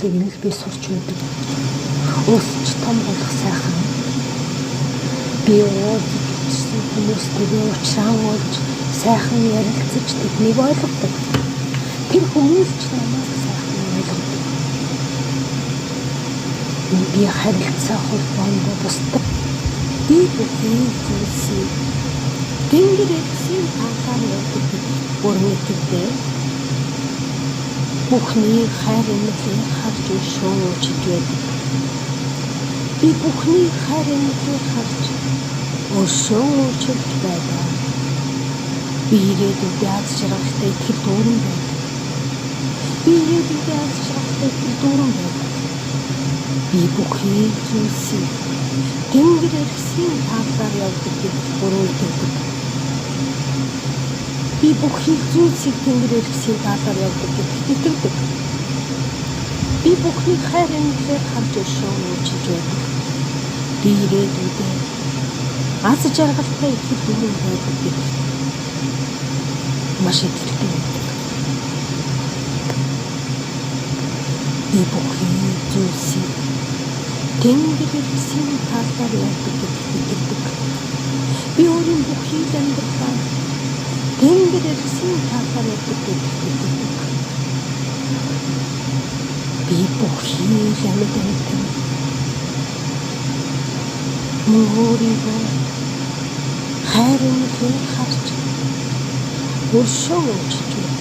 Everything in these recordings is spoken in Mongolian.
зүйлийг нь л би сурч байдаг. Өсч том болох сайхан. Би уулзаж үзсэн хүмүүстэйгээ уулзсан болж сайхан ярилцаж тэднийг ойлгодог. Тэр хүмүүс ч намайг сайхан ойлгодог. Би харилцаа холбоонд бусдад би бүхий зүйлсийг тэнгэр эцсийн анхаар явдаг бүрэн итгэдэг. Бүхний хайр эмнэлийг харж уушууж байдаг. Би бүхний хайр эмнэлийг харж уушууж байдаг. Би ирээдүйд аз жаргалтай итгэл дүүрэн байдаг. Би ирээдүйд аз жаргалтай итгэл дүүрэн байдаг. Би бүхий зүйлсийг тэнгэр эцсийн анхаар явдаг бүрэн итгэдэг. Би бүхий зүйлсийг тэнгэр эцсийн талаар явдаг гэдэгт итгэдэг. Би бүхний хайр эмнэлээр харж уушууж байдаг. Би ирээдүйд аз жаргалтай итгэл дүүрэн байдаг гэдэгт маш итгэлтэй байдаг. Би бүхий зүйлсийг тэнгэр эцсийн талаар явдаг гэдэгт итгэдэг. Би өөрийн бүхий амьдралаа тэнгэр эцсийн талаар явдаг гэдэгт итгэдэг. Би бүхий амьд амьтан өөрийгөө хайр эмнэлээр харж уушууж байна.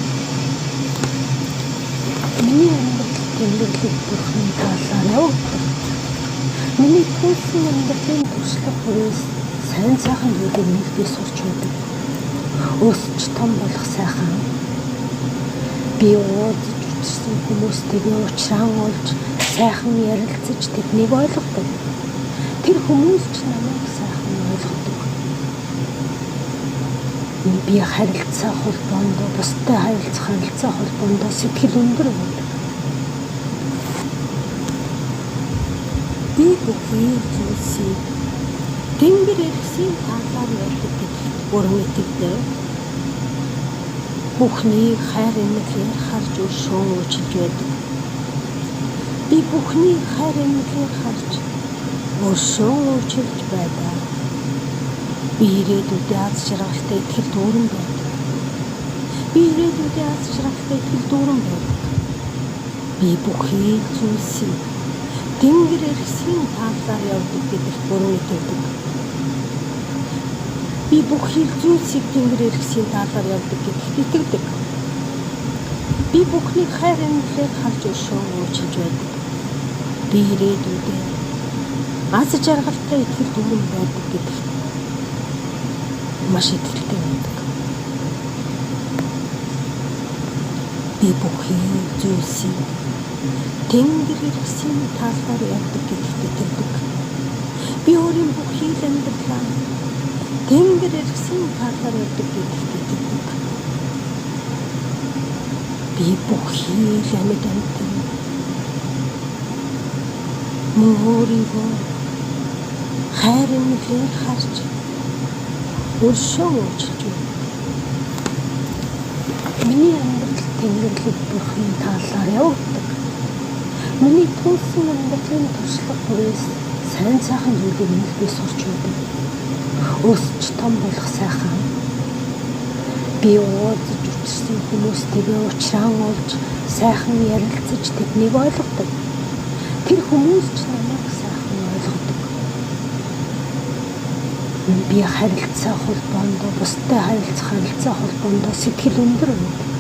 Миний амьдрал тэнгэрлэг бүрхэн талаар явдаг. Миний төлсөн амьдралын туршлага бүрээс сайн сайхан зүйлийг нэг би сурч байдаг. Өсч том болох сайхан. Би уулзаж үзсэн хүмүүстэйгээ уулзсан болж сайхан ярилцаж тэднийг ойлгодог. Тэр хүмүүс ч намайг сайхан ойлгодог. Би харилцаа холбоонд бусдад харилцаа холбоонд сэтгэл өндөр байдаг. Би бүхий зүйлсийг тэнгэр эцсийн талаар явдаг гэдэгт бүрэн итгэдэг. Бүхний хайр эмнэлээр харж уушууж байдаг. Би бүхний хайр эмнэлээр харж уушууж байдаг. Би ирээдүйд аз жаргалтай итгэл дүүрэн байдаг. Би ирээдүйд аз жаргалтай итгэл дүүрэн байдаг. Би бүхий зүйлсийг тэнгэр эцсийн талаар явдаг гэдэгт бүрэн итгэдэг. Би бүхий зүйлсийг тэнгэр эцсийн талаар явдаг гэдэгт итгэдэг. Би бүхний хайр эмнэлээр харж уушууж байдаг. Би ирээдүйд аз жаргалтай итгэл дүүрэн байдаг гэдэгт маш итгэлтэй байдаг. Би бүхий зүйлсийг тэнгэр эцсийн талаар явдаг гэдэгт итгэдэг. Би өөрийн бүхий амьдралаа тэнгэр эцсийн талаар явдаг гэдэгт итгэдэг. Би бүхий амьд амьтан өөрийгөө хайр эмнэлээр харж уушууж байна. Миний амьдрал тэнгэрлэг бүрхэн талаар явдаг. Миний төлсөн амьдралын туршлага бүрээс сайн сайхан зүйлийг нэг би сурч байдаг. Өсч том болох сайхан. Би уулзаж үзсэн хүмүүстэйгээ уулзсан болж сайхан ярилцаж тэднийг ойлгодог. Тэр хүмүүс ч намайг сайхан ойлгодог. Би харилцаа холбоонд бусдад харилцаа холбоонд сэтгэл өндөр байдаг.